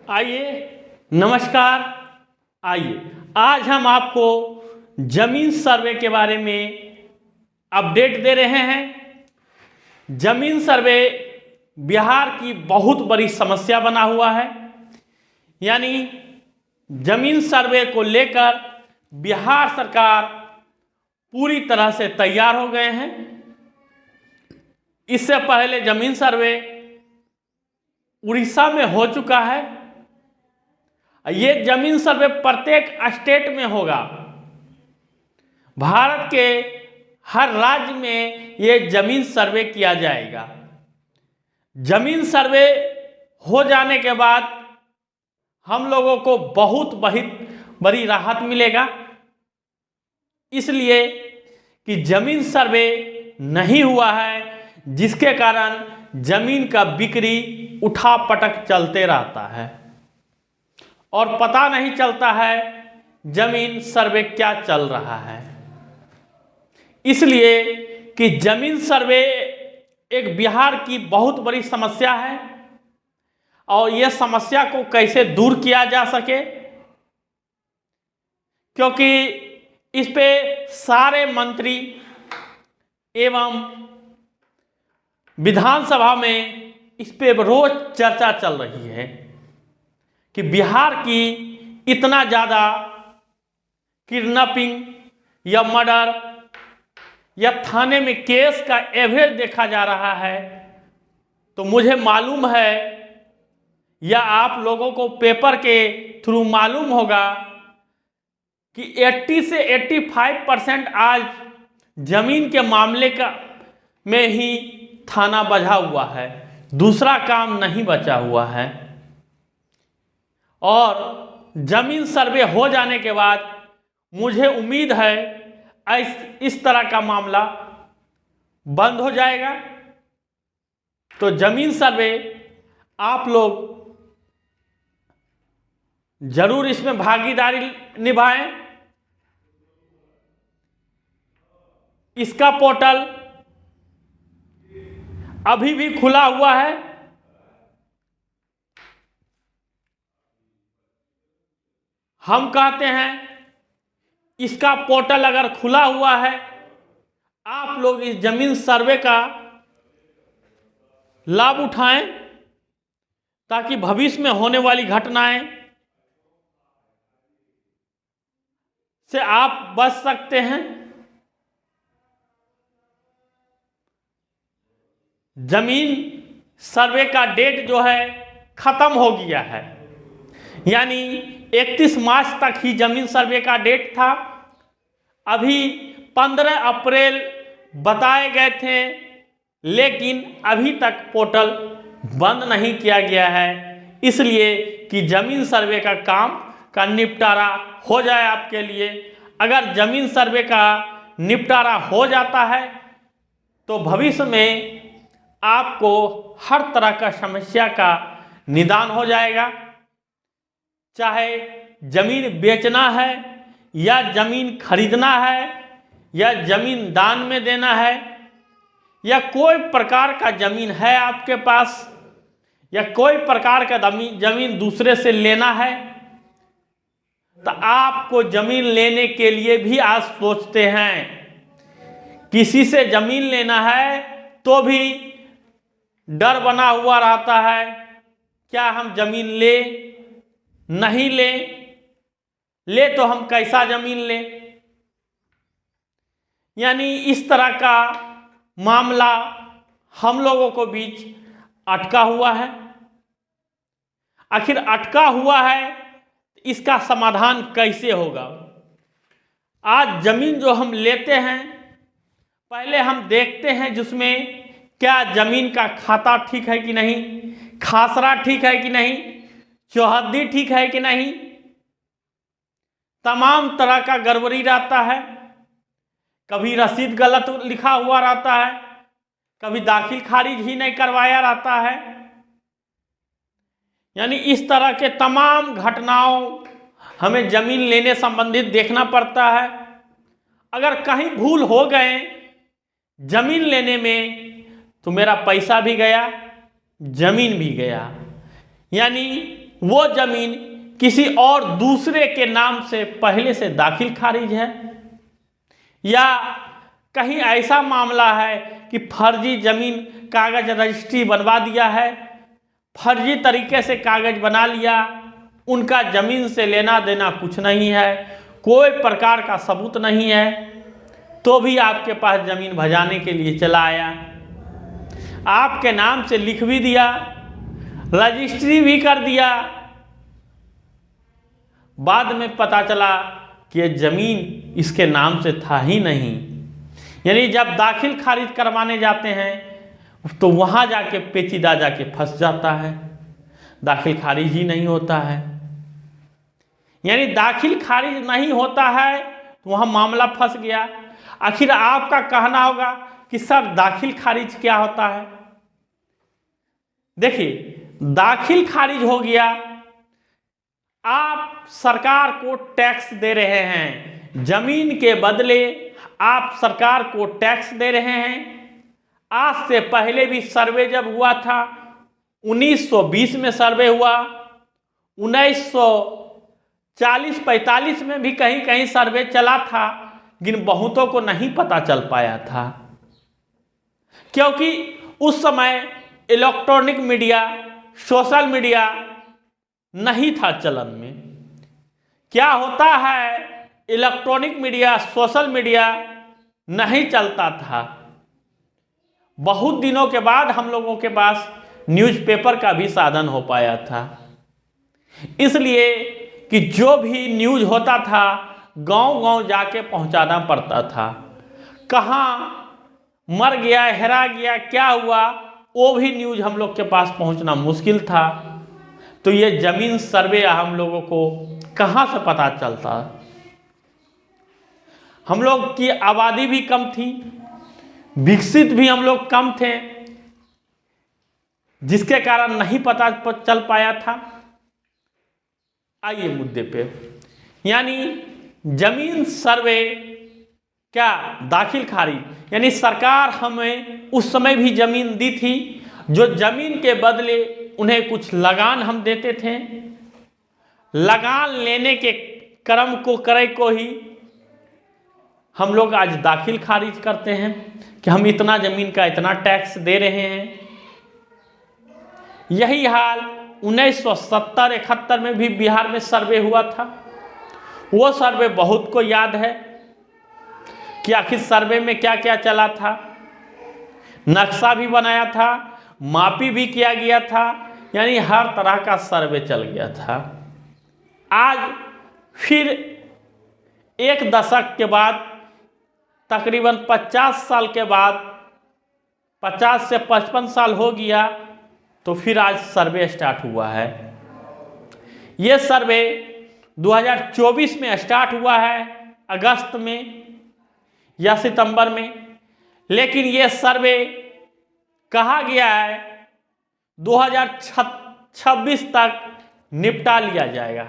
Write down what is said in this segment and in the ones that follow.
आइए, नमस्कार। आइए, आज हम आपको जमीन सर्वे के बारे में अपडेट दे रहे हैं। जमीन सर्वे बिहार की बहुत बड़ी समस्या बना हुआ है। यानी जमीन सर्वे को लेकर बिहार सरकार पूरी तरह से तैयार हो गए हैं। इससे पहले जमीन सर्वे उड़ीसा में हो चुका है। ये जमीन सर्वे प्रत्येक स्टेट में होगा। भारत के हर राज्य में ये जमीन सर्वे किया जाएगा। जमीन सर्वे हो जाने के बाद हम लोगों को बहुत बड़ी राहत मिलेगा, इसलिए कि जमीन सर्वे नहीं हुआ है, जिसके कारण जमीन का बिक्री उठा पटक चलते रहता है और पता नहीं चलता है जमीन सर्वे क्या चल रहा है। इसलिए कि जमीन सर्वे एक बिहार की बहुत बड़ी समस्या है और यह समस्या को कैसे दूर किया जा सके, क्योंकि इस पे सारे मंत्री एवं विधानसभा में इस पे रोज चर्चा चल रही है कि बिहार की इतना ज़्यादा किडनैपिंग या मर्डर या थाने में केस का एवरेज देखा जा रहा है। तो मुझे मालूम है या आप लोगों को पेपर के थ्रू मालूम होगा कि 80 से 85% आज जमीन के मामले का में ही थाना बजा हुआ है, दूसरा काम नहीं बचा हुआ है। और जमीन सर्वे हो जाने के बाद मुझे उम्मीद है इस तरह का मामला बंद हो जाएगा। तो जमीन सर्वे आप लोग जरूर इसमें भागीदारी निभाएं। इसका पोर्टल अभी भी खुला हुआ है। हम कहते हैं इसका पोर्टल अगर खुला हुआ है, आप लोग इस जमीन सर्वे का लाभ उठाएं ताकि भविष्य में होने वाली घटनाएं से आप बच सकते हैं। जमीन सर्वे का डेट जो है खत्म हो गया है, यानी 31 मार्च तक ही जमीन सर्वे का डेट था। अभी 15 अप्रैल बताए गए थे, लेकिन अभी तक पोर्टल बंद नहीं किया गया है, इसलिए कि जमीन सर्वे का काम का निपटारा हो जाए आपके लिए। अगर जमीन सर्वे का निपटारा हो जाता है तो भविष्य में आपको हर तरह का समस्या का निदान हो जाएगा। चाहे जमीन बेचना है या जमीन खरीदना है या जमीन दान में देना है या कोई प्रकार का जमीन है आपके पास या कोई प्रकार का जमीन दूसरे से लेना है, तो आपको जमीन लेने के लिए भी आज सोचते हैं। किसी से जमीन लेना है तो भी डर बना हुआ रहता है, क्या हम जमीन ले नहीं ले तो हम कैसा जमीन ले। यानी इस तरह का मामला हम लोगों को बीच अटका हुआ है। आखिर अटका हुआ है, इसका समाधान कैसे होगा। आज जमीन जो हम लेते हैं, पहले हम देखते हैं जिसमें क्या जमीन का खाता ठीक है कि नहीं, खासरा ठीक है कि नहीं, चौहद्दी ठीक है कि नहीं। तमाम तरह का गड़बड़ी रहता है। कभी रसीद गलत लिखा हुआ रहता है, कभी दाखिल खारिज ही नहीं करवाया रहता है। यानी इस तरह के तमाम घटनाओं हमें जमीन लेने संबंधित देखना पड़ता है। अगर कहीं भूल हो गए जमीन लेने में तो मेरा पैसा भी गया, जमीन भी गया। यानी वो जमीन किसी और दूसरे के नाम से पहले से दाखिल खारिज है, या कहीं ऐसा मामला है कि फर्जी जमीन कागज रजिस्ट्री बनवा दिया है, फर्जी तरीके से कागज बना लिया, उनका जमीन से लेना देना कुछ नहीं है, कोई प्रकार का सबूत नहीं है, तो भी आपके पास जमीन भजाने के लिए चला आया, आपके नाम से लिख भी दिया, रजिस्ट्री भी कर दिया, बाद में पता चला कि ये जमीन इसके नाम से था ही नहीं। यानी जब दाखिल खारिज करवाने जाते हैं तो वहां जाके पेचीदा जाके फंस जाता है, दाखिल खारिज ही नहीं होता है। यानी दाखिल खारिज नहीं होता है तो वहां मामला फंस गया। आखिर आपका कहना होगा कि सर दाखिल खारिज क्या होता है? देखिए, दाखिल खारिज हो गया, आप सरकार को टैक्स दे रहे हैं, जमीन के बदले आप सरकार को टैक्स दे रहे हैं। आज से पहले भी सर्वे जब हुआ था, 1920 में सर्वे हुआ, 1940-45 में भी कहीं कहीं सर्वे चला था, लेकिन बहुतों को नहीं पता चल पाया था, क्योंकि उस समय इलेक्ट्रॉनिक मीडिया, सोशल मीडिया नहीं था चलन में। क्या होता है, इलेक्ट्रॉनिक मीडिया, सोशल मीडिया नहीं चलता था। बहुत दिनों के बाद हम लोगों के पास न्यूज़पेपर का भी साधन हो पाया था, इसलिए कि जो भी न्यूज़ होता था गांव-गांव जाके पहुंचाना पड़ता था। कहाँ मर गया, हेरा गया, क्या हुआ, वो भी न्यूज़ हम लोग के पास पहुंचना मुश्किल था। तो ये जमीन सर्वे हम लोगों को कहाँ से पता चलता? हम लोग की आबादी भी कम थी, विकसित भी हम लोग कम थे, जिसके कारण नहीं पता चल पाया था। आइए मुद्दे पे, यानी जमीन सर्वे क्या दाखिल खारिज, यानी सरकार हमें उस समय भी जमीन दी थी, जो जमीन के बदले उन्हें कुछ लगान हम देते थे। लगान लेने के क्रम को करे को ही हम लोग आज दाखिल खारिज करते हैं कि हम इतना जमीन का इतना टैक्स दे रहे हैं। यही हाल 1970-71 में भी बिहार में सर्वे हुआ था। वो सर्वे बहुत को याद है कि आखिर सर्वे में क्या क्या चला था। नक्शा भी बनाया था, मापी भी किया गया था, यानी हर तरह का सर्वे चल गया था। आज फिर एक दशक के बाद, तकरीबन 50 साल के बाद, 50 से 55 साल हो गया, तो फिर आज सर्वे स्टार्ट हुआ है। ये सर्वे 2024 में स्टार्ट हुआ है, अगस्त में या सितंबर में, लेकिन ये सर्वे कहा गया है 2026 तक निपटा लिया जाएगा।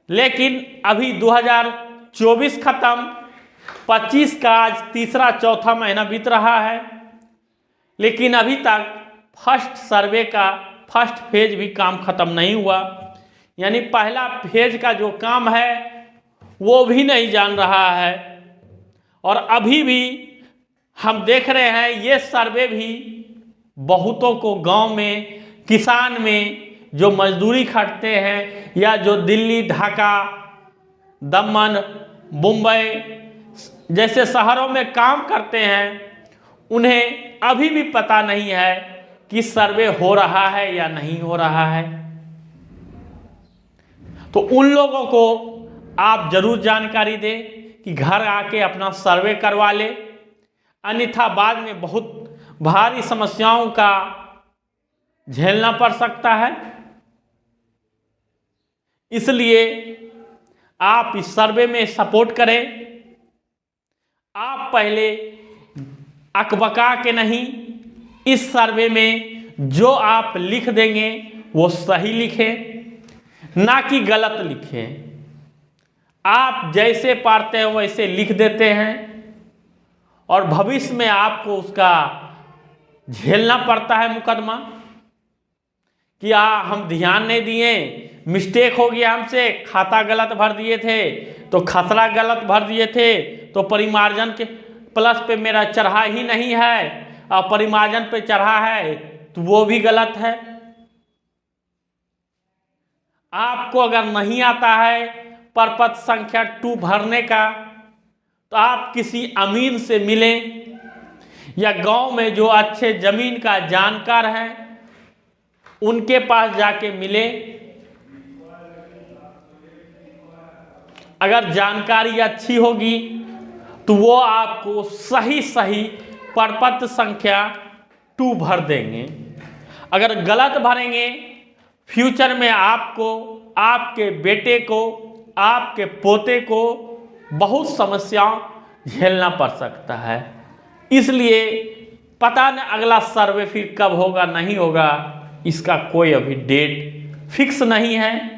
लेकिन अभी 2024 खत्म, 25 का आज तीसरा चौथा महीना बीत रहा है, लेकिन अभी तक फर्स्ट सर्वे का फर्स्ट फेज भी काम खत्म नहीं हुआ। यानी पहला फेज का जो काम है वो भी नहीं जान रहा है, और अभी भी हम देख रहे हैं ये सर्वे भी बहुतों को गांव में, किसान में जो मजदूरी खटते हैं, या जो दिल्ली, ढाका, दमन, मुंबई जैसे शहरों में काम करते हैं, उन्हें अभी भी पता नहीं है कि सर्वे हो रहा है या नहीं हो रहा है। तो उन लोगों को आप जरूर जानकारी दें कि घर आके अपना सर्वे करवा ले, अन्यथा बाद में बहुत भारी समस्याओं का झेलना पड़ सकता है। इसलिए आप इस सर्वे में सपोर्ट करें। आप पहले अकबका के नहीं, इस सर्वे में जो आप लिख देंगे वो सही लिखें, ना कि गलत लिखें। आप जैसे पारते हैं वैसे लिख देते हैं, और भविष्य में आपको उसका झेलना पड़ता है मुकदमा, कि हम ध्यान नहीं दिए, मिस्टेक हो गया हमसे, खाता गलत भर दिए थे तो खसरा गलत भर दिए थे, तो परिमार्जन के प्लस पे मेरा चढ़ा ही नहीं है और परिमार्जन पे चढ़ा है तो वो भी गलत है। आपको अगर नहीं आता है प्रपत्र संख्या 2 भरने का तो आप किसी अमीन से मिलें या गांव में जो अच्छे जमीन का जानकार है उनके पास जाके मिले। अगर जानकारी अच्छी होगी तो वो आपको सही सही प्रपत्र संख्या 2 भर देंगे। अगर गलत भरेंगे फ्यूचर में आपको, आपके बेटे को, आपके पोते को बहुत समस्याओं झेलना पड़ सकता है। इसलिए पता नहीं अगला सर्वे फिर कब होगा नहीं होगा, इसका कोई अभी डेट फिक्स नहीं है।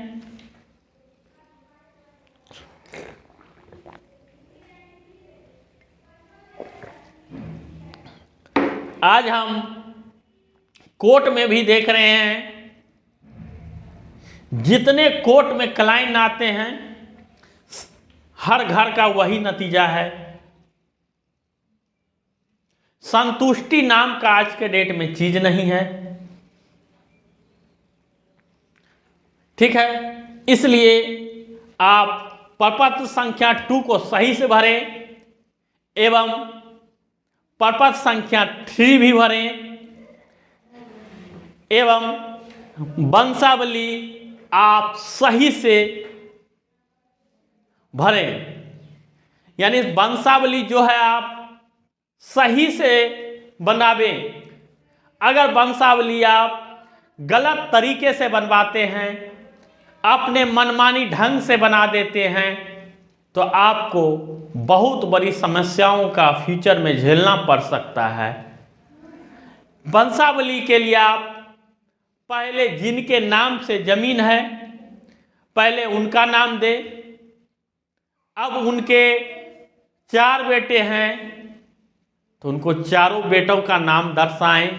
आज हम कोर्ट में भी देख रहे हैं, जितने कोर्ट में क्लाइंट आते हैं हर घर का वही नतीजा है। संतुष्टि नाम का आज के डेट में चीज नहीं है। ठीक है, इसलिए आप प्रपत्र संख्या 2 को सही से भरें एवं प्रपत्र संख्या 3 भी भरें एवं वंशावली आप सही से भरें। यानी वंशावली जो है आप सही से बनावें। अगर वंशावली आप गलत तरीके से बनवाते हैं, अपने मनमानी ढंग से बना देते हैं, तो आपको बहुत बड़ी समस्याओं का फ्यूचर में झेलना पड़ सकता है। वंशावली के लिए आप पहले जिनके नाम से जमीन है पहले उनका नाम दें। अब उनके 4 बेटे हैं तो उनको चारों बेटों का नाम दर्शाएं।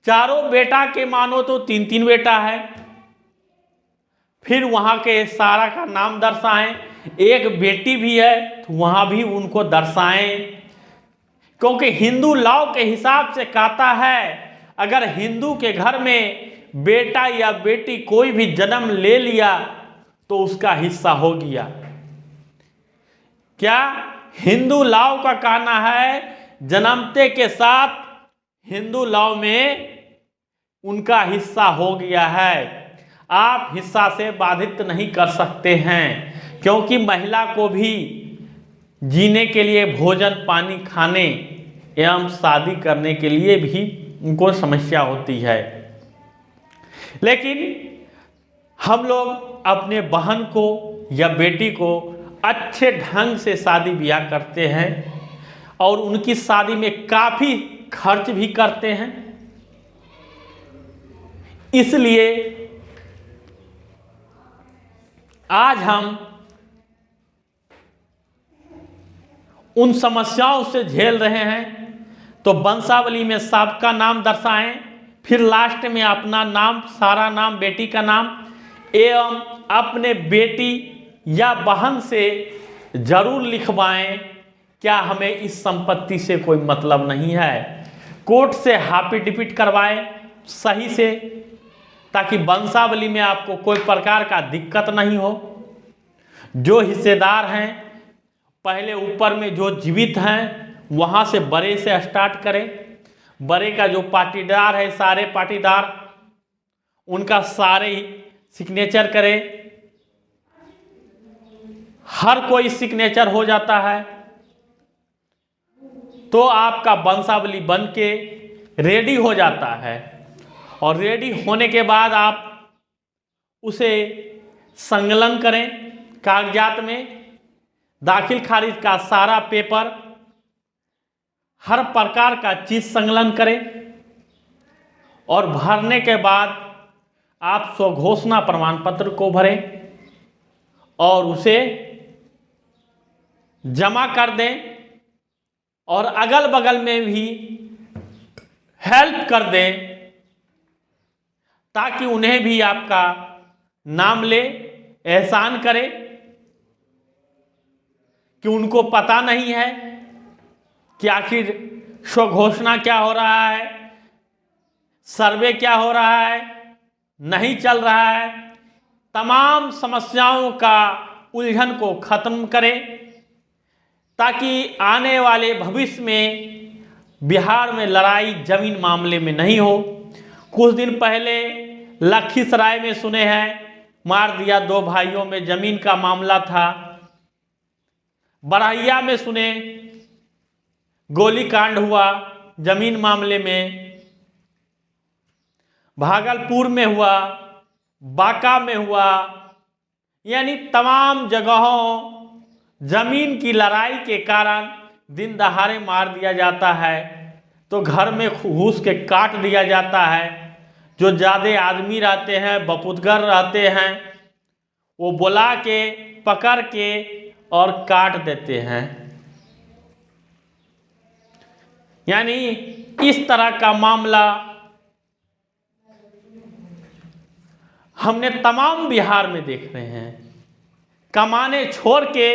चारों बेटा के मानो तो 3-3 बेटा है, फिर वहां के सारा का नाम दर्शाएं। एक बेटी भी है तो वहां भी उनको दर्शाएं, क्योंकि हिंदू लॉ के हिसाब से कहता है अगर हिंदू के घर में बेटा या बेटी कोई भी जन्म ले लिया तो उसका हिस्सा हो गया। क्या हिंदू लॉ का कहना है जन्मते के साथ हिंदू लॉ में उनका हिस्सा हो गया है। आप हिस्सा से बाधित नहीं कर सकते हैं, क्योंकि महिला को भी जीने के लिए भोजन पानी खाने एवं शादी करने के लिए भी उनको समस्या होती है। लेकिन हम लोग अपने बहन को या बेटी को अच्छे ढंग से शादी ब्याह करते हैं और उनकी शादी में काफ़ी खर्च भी करते हैं। इसलिए आज हम उन समस्याओं से झेल रहे हैं, तो वंशावली में सबका नाम दर्शाएं, फिर लास्ट में अपना नाम, सारा नाम, बेटी का नाम एवं अपने बेटी या बहन से जरूर लिखवाएं क्या हमें इस संपत्ति से कोई मतलब नहीं है। कोर्ट से हाफी डिपिट करवाएं सही से, ताकि वंशावली में आपको कोई प्रकार का दिक्कत नहीं हो। जो हिस्सेदार हैं पहले ऊपर में जो जीवित हैं वहाँ से बड़े से स्टार्ट करें। बड़े का जो पाटीदार है, सारे पाटीदार उनका सारे सिग्नेचर करें। हर कोई सिग्नेचर हो जाता है तो आपका वंशावली बन के रेडी हो जाता है। और रेडी होने के बाद आप उसे संकलन करें, कागजात में दाखिल खारिज का सारा पेपर, हर प्रकार का चीज संकलन करें और भरने के बाद आप स्वघोषणा प्रमाण पत्र को भरें और उसे जमा कर दें और अगल बगल में भी हेल्प कर दें, ताकि उन्हें भी आपका नाम ले, एहसान करे कि उनको पता नहीं है कि आखिर स्वघोषणा क्या हो रहा है, सर्वे क्या हो रहा है, नहीं चल रहा है। तमाम समस्याओं का उलझन को खत्म करे ताकि आने वाले भविष्य में बिहार में लड़ाई जमीन मामले में नहीं हो। कुछ दिन पहले लखीसराय में सुने हैं मार दिया 2 भाइयों में जमीन का मामला था। बड़हिया में सुने गोलीकांड हुआ जमीन मामले में। भागलपुर में हुआ, बांका में हुआ, यानी तमाम जगहों जमीन की लड़ाई के कारण दिन दहाड़े मार दिया जाता है, तो घर में घुस के काट दिया जाता है। जो ज़्यादा आदमी रहते हैं, बपुतगर रहते हैं, वो बुला के पकड़ के और काट देते हैं। यानी इस तरह का मामला हमने तमाम बिहार में देख रहे हैं। कमाने छोड़ के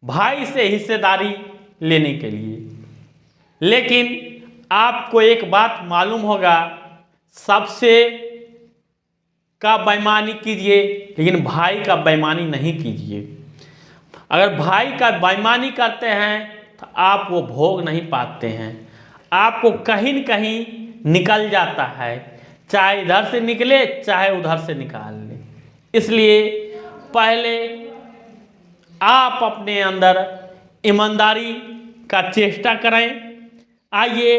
भाई से हिस्सेदारी लेने के लिए। लेकिन आपको एक बात मालूम होगा, सबसे का बेईमानी कीजिए लेकिन भाई का बेईमानी नहीं कीजिए। अगर भाई का बेईमानी करते हैं तो आप वो भोग नहीं पाते हैं, आपको कहीं न कहीं निकल जाता है, चाहे इधर से निकले चाहे उधर से निकाल ले। इसलिए पहले आप अपने अंदर ईमानदारी का चेष्टा करें। आइए,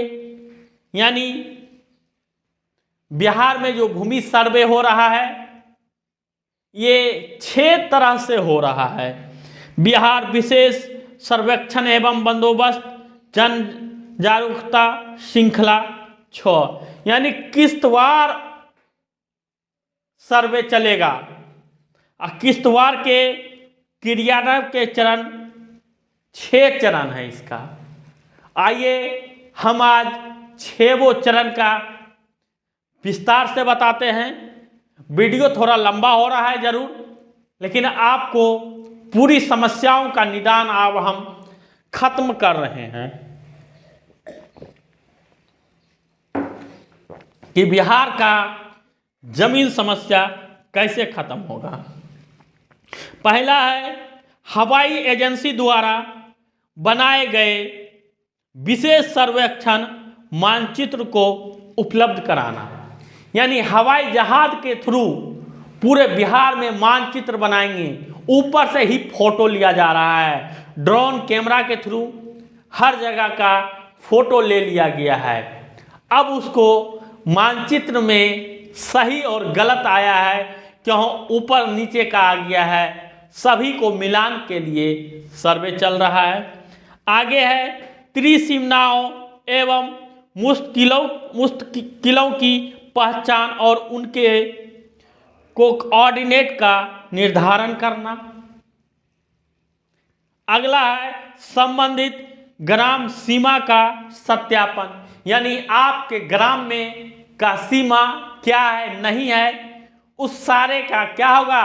यानी बिहार में जो भूमि सर्वे हो रहा है ये 6 तरह से हो रहा है। बिहार विशेष सर्वेक्षण एवं बंदोबस्त जन जागरूकता श्रृंखला 6, यानी किस्तवार सर्वे चलेगा और किस्तवार के क्रियान्वयन के चरण 6 चरण है इसका। आइए हम आज 6 चरण का विस्तार से बताते हैं। वीडियो थोड़ा लंबा हो रहा है जरूर, लेकिन आपको पूरी समस्याओं का निदान अब हम खत्म कर रहे हैं कि बिहार का जमीन समस्या कैसे खत्म होगा। पहला है हवाई एजेंसी द्वारा बनाए गए विशेष सर्वेक्षण मानचित्र को उपलब्ध कराना, यानी हवाई जहाज के थ्रू पूरे बिहार में मानचित्र बनाएंगे। ऊपर से ही फोटो लिया जा रहा है, ड्रोन कैमरा के थ्रू हर जगह का फोटो ले लिया गया है। अब उसको मानचित्र में सही और गलत आया है, क्यों ऊपर नीचे का आ गया है, सभी को मिलान के लिए सर्वे चल रहा है। आगे है त्रिसीमाओं एवं मुश्किलों की पहचान और उनके कोऑर्डिनेट का निर्धारण करना। अगला है संबंधित ग्राम सीमा का सत्यापन, यानी आपके ग्राम में का सीमा क्या है नहीं है, उस सारे का क्या होगा,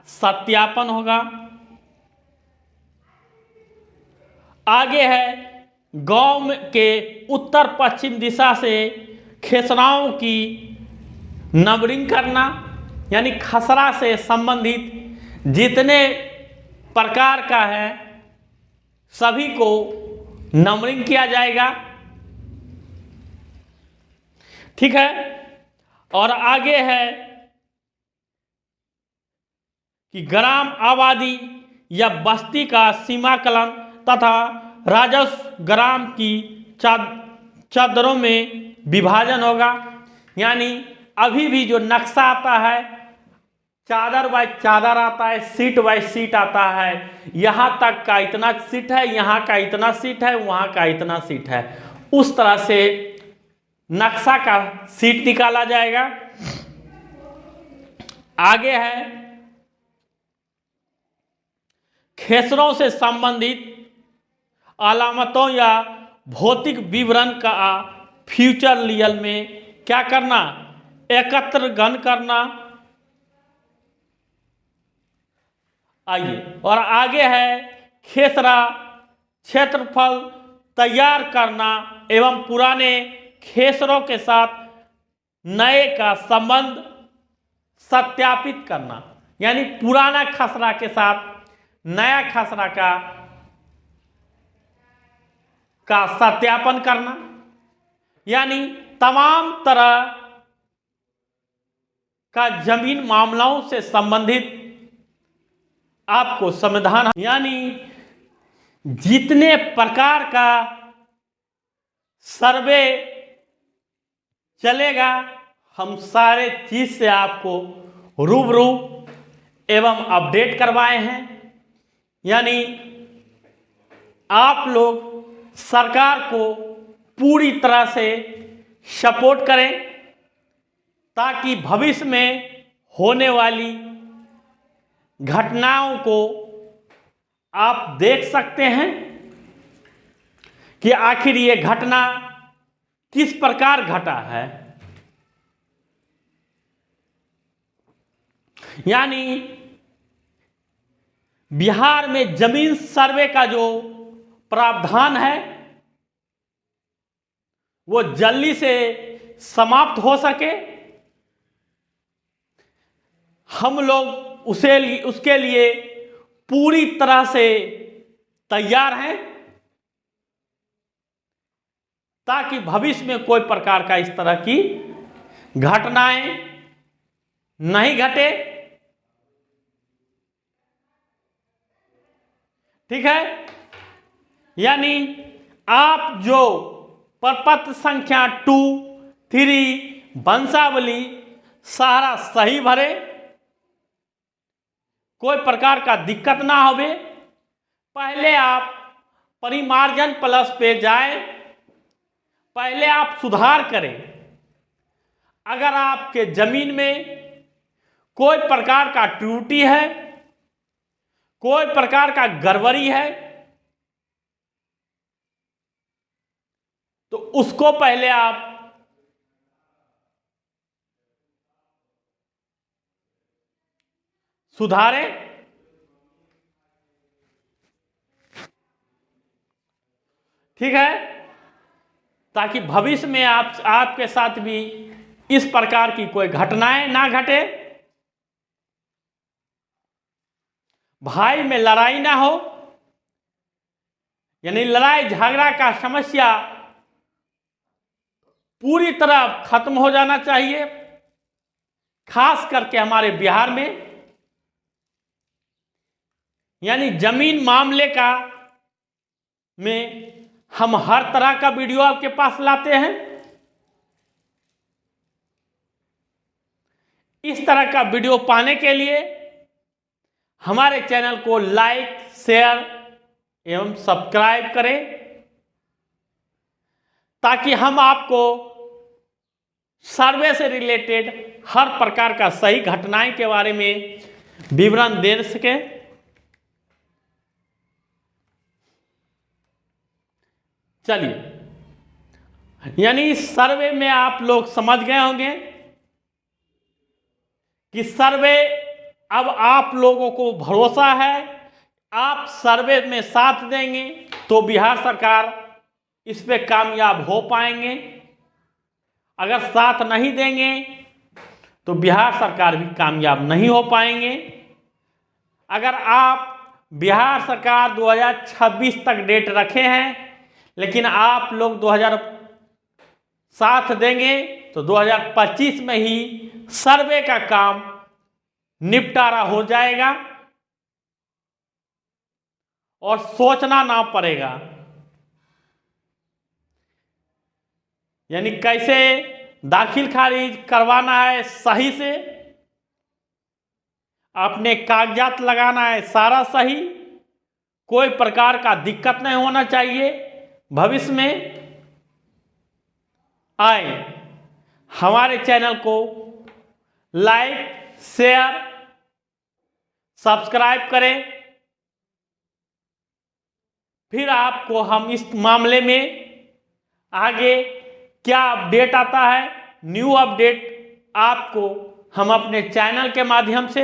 सत्यापन होगा। आगे है गांव के उत्तर पश्चिम दिशा से खेसराओं की नंबरिंग करना, यानी खसरा से संबंधित जितने प्रकार का है सभी को नंबरिंग किया जाएगा। ठीक है। और आगे है कि ग्राम आबादी या बस्ती का सीमाकलन तथा राजस्व ग्राम की चादरों में विभाजन होगा, यानी अभी भी जो नक्शा आता है चादर बाय चादर आता है, सीट बाय सीट आता है, यहाँ तक का इतना सीट है, यहाँ का इतना सीट है, वहाँ का इतना सीट है, उस तरह से नक्शा का सीट निकाला जाएगा। आगे है खेसरों से संबंधित अलामतों या भौतिक विवरण का फ्यूचर लीगल में क्या करना, एकत्र घन करना। आइए, और आगे है खेसरा क्षेत्रफल तैयार करना एवं पुराने खेसरों के साथ नए का संबंध सत्यापित करना। यानी पुराना खसरा के साथ नया खसरा का सत्यापन करना। यानी तमाम तरह का जमीन मामलों से संबंधित आपको संविधान, यानी जितने प्रकार का सर्वे चलेगा हम सारे चीज से आपको रूबरू एवं अपडेट करवाए हैं। यानी आप लोग सरकार को पूरी तरह से सपोर्ट करें ताकि भविष्य में होने वाली घटनाओं को आप देख सकते हैं कि आखिर ये घटना किस प्रकार घटा है। यानी बिहार में जमीन सर्वे का जो प्रावधान है वो जल्दी से समाप्त हो सके, हम लोग उसके लिए पूरी तरह से तैयार हैं ताकि भविष्य में कोई प्रकार का इस तरह की घटनाएं नहीं घटे। ठीक है, यानी आप जो प्रपत्र संख्या 2, 3 वंशावली सारा सही भरे, कोई प्रकार का दिक्कत ना होवे। पहले आप परिमार्जन प्लस पे जाए, पहले आप सुधार करें। अगर आपके जमीन में कोई प्रकार का त्रुटि है, कोई प्रकार का गड़बड़ी है, तो उसको पहले आप सुधारें। ठीक है, ताकि भविष्य में आपके साथ भी इस प्रकार की कोई घटनाएं ना घटे, भाई में लड़ाई ना हो। यानी लड़ाई झगड़ा का समस्या पूरी तरह खत्म हो जाना चाहिए। खास करके हमारे बिहार में, यानी जमीन मामले में हम हर तरह का वीडियो आपके पास लाते हैं। इस तरह का वीडियो पाने के लिए हमारे चैनल को लाइक, शेयर एवं सब्सक्राइब करें ताकि हम आपको सर्वे से रिलेटेड हर प्रकार का सही घटनाएं के बारे में विवरण दे सके। चलिए, यानी सर्वे में आप लोग समझ गए होंगे कि सर्वे, अब आप लोगों को भरोसा है आप सर्वे में साथ देंगे तो बिहार सरकार इस पे कामयाब हो पाएंगे। अगर साथ नहीं देंगे तो बिहार सरकार भी कामयाब नहीं हो पाएंगे। अगर आप बिहार सरकार 2026 तक डेट रखे हैं लेकिन आप लोग 2000 साथ देंगे तो 2025 में ही सर्वे का काम निपटारा हो जाएगा और सोचना ना पड़ेगा। यानी कैसे दाखिल खारिज करवाना है सही से, अपने कागजात लगाना है सारा सही, कोई प्रकार का दिक्कत नहीं होना चाहिए। भविष्य में आए हमारे चैनल को लाइक, शेयर, सब्सक्राइब करें। फिर आपको हम इस मामले में आगे क्या अपडेट आता है, न्यू अपडेट आपको हम अपने चैनल के माध्यम से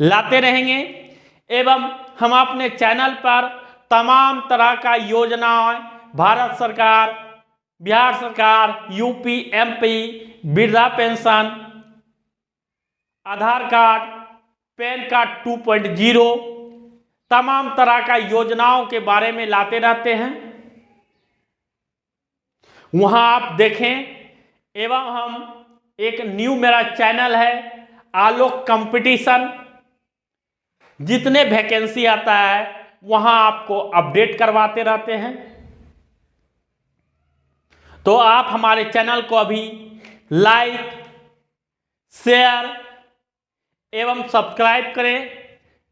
लाते रहेंगे एवं हम अपने चैनल पर तमाम तरह का योजनाएं, भारत सरकार, बिहार सरकार, यूपी, एमपी, वृद्धा पेंशन, आधार कार्ड, पैन कार्ड 2.0, तमाम तरह का योजनाओं के बारे में लाते रहते हैं। वहां आप देखें एवं हम एक न्यू मेरा चैनल है आलोक कंपटीशन, जितने वैकेंसी आता है वहां आपको अपडेट करवाते रहते हैं। तो आप हमारे चैनल को अभी लाइक, शेयर एवं सब्सक्राइब करें।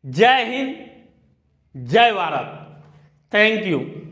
जय हिंद, जय भारत। Thank you.